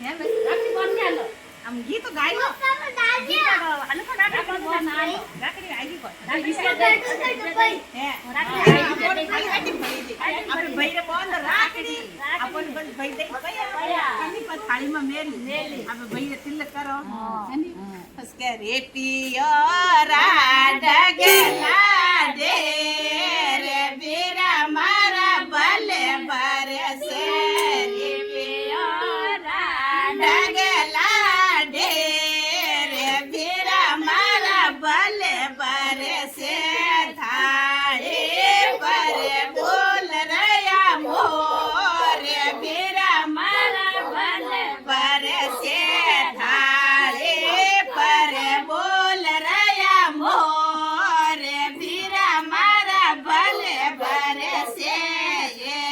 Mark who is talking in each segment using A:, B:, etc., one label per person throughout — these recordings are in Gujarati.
A: રાખડી કોણ કે લો
B: આમ ગીત ગાઈ લો
A: હલકો રાખડી કોણ નાઈ
B: રાખડી આજી કોણ
A: રાખડી કે દે
B: હે આપણે ભાઈને બોલ રાખડી આપણ બસ ભાઈ દઈ પયા એની પર થાળીમાં મેલી આપણે ભાઈને તિલક કરો એની બસ કે રે પિયરા ડગલા દે રે બીરા મારા ભલે બરસે રે પિયરા ડગલા દે રે બીરા મારા ભલે બરસે થાળી પર બોલ રહ્યા મોરે બીરા મારા ભલે બરસે થાળી પર બોલ રહ્યા મોરે બીરા મારા ભલે બરસે એ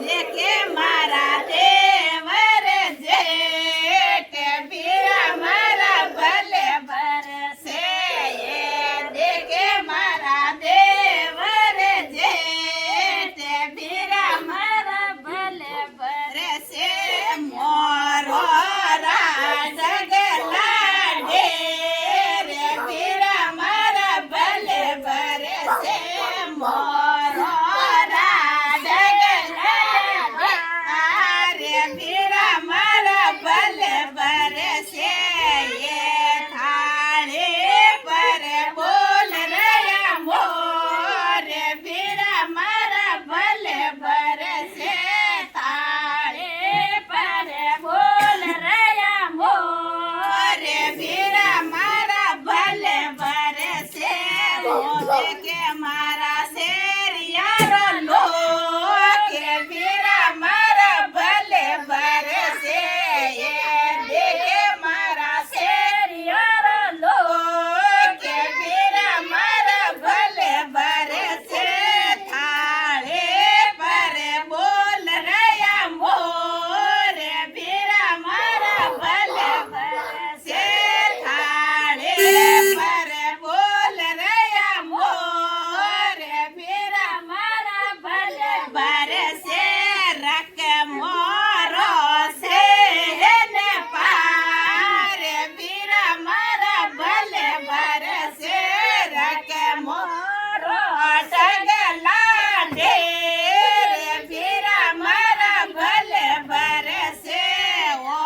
B: દેખે મારા દેવર જેઠ બીરા મારા ભલે બરસે એ દેખે મારા દેવર જેઠ બીરા મારા ભલે બરસે મોરો રાજગલા ઢેર બીરા મારા ભલે બરસે મોરો રાજગલા રે બીરા મારા ભલે બરસે એ થાળી પર બોલ રહ્યા મોરે બીરા મારા ભલે બરસે થાળી પર બોલ રહ્યા મોરે બીરા મારા ભલે બરસે મોરે કે મારા શેરિયારો લો કે બીરા મારા ભલે બરસે એ દેખે મારા શેરિયારો લો કે બીરા મારા ભલે બરસે થાળી પર બોલ રહ્યા મોરે બીરા મારા ભલે બરસે થાળી પર બોલ રહ્યા મોરે બીરા મારા ભલે બરસે રક મોરો છે ને પાર બીરા મારા ભલે બરસે રક મોરો ડગલા ઢેર બીરા મારા ભલે બરસે ઓ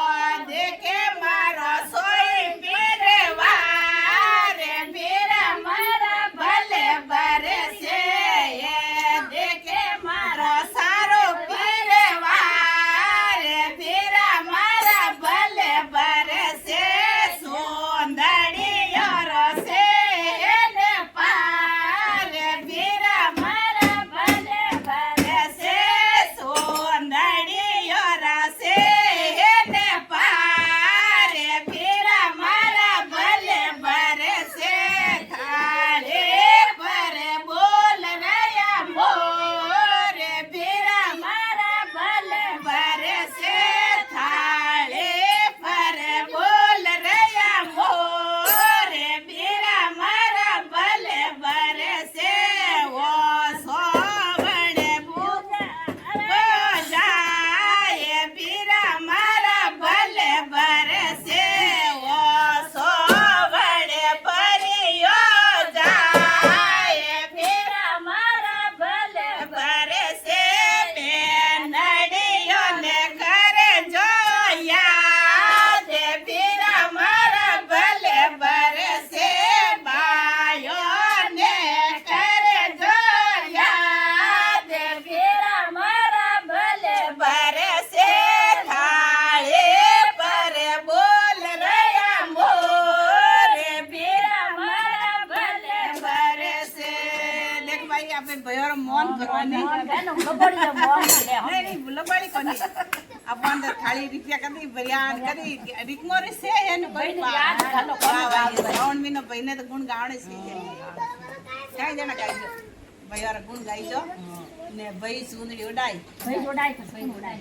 B: દેખે મારો સોઈ પીરવાર બીરા મારા ભલે બરસે એ દેખે મારો સારો પીરવાર બીરા મારા ભલે બરસે સોંદડીયો રસે ને પાર બીરા મારા ભલે બરસે સોંદડીયો રસે ને પાર બીરા મારા ભલે બરસે થાળી પર બોલ રહ્યા મોરે બીરા મારા ભલે બરસે થાળી પર બોલ રહ્યા મોરે બીરા મારા ભલે બરસે ઓ સોવણે જાય બીરા મારા ભલે બરસે ઓ સોવણે ભર્યો જાય બીરા મારા ભલે બરસે બેનડીઓ ને ઘરે જોયા દે બીરા મારા ભલે બરસે બાયો ને ઘરે જોયા દે બીરા મારા ભલે બરસે થાળી પર બોલ રહ્યા મોરે બીરા મારા ભલે બરસે દેખ ભાઈ આપણે ભયોર મોન કરવાની
A: ગાનો ગબડિયો મોન લે
B: નહીં લબાડી કોની આપણ થાળી રૂપિયા કદી બરિયાન કદી રીકમોરે છે એને કોઈ
A: યાદ ઘાલો
B: શ્રાવણ મહિનો ભાઈને તો ગુણ ગાવણે છે કાંઈ જણા ગાઈજો ભયોર ગુણ ગાઈજો ને ભાઈ સુંદરી ઉડાઈ
A: ભાઈ જોડાય તો ભાઈ જોડાય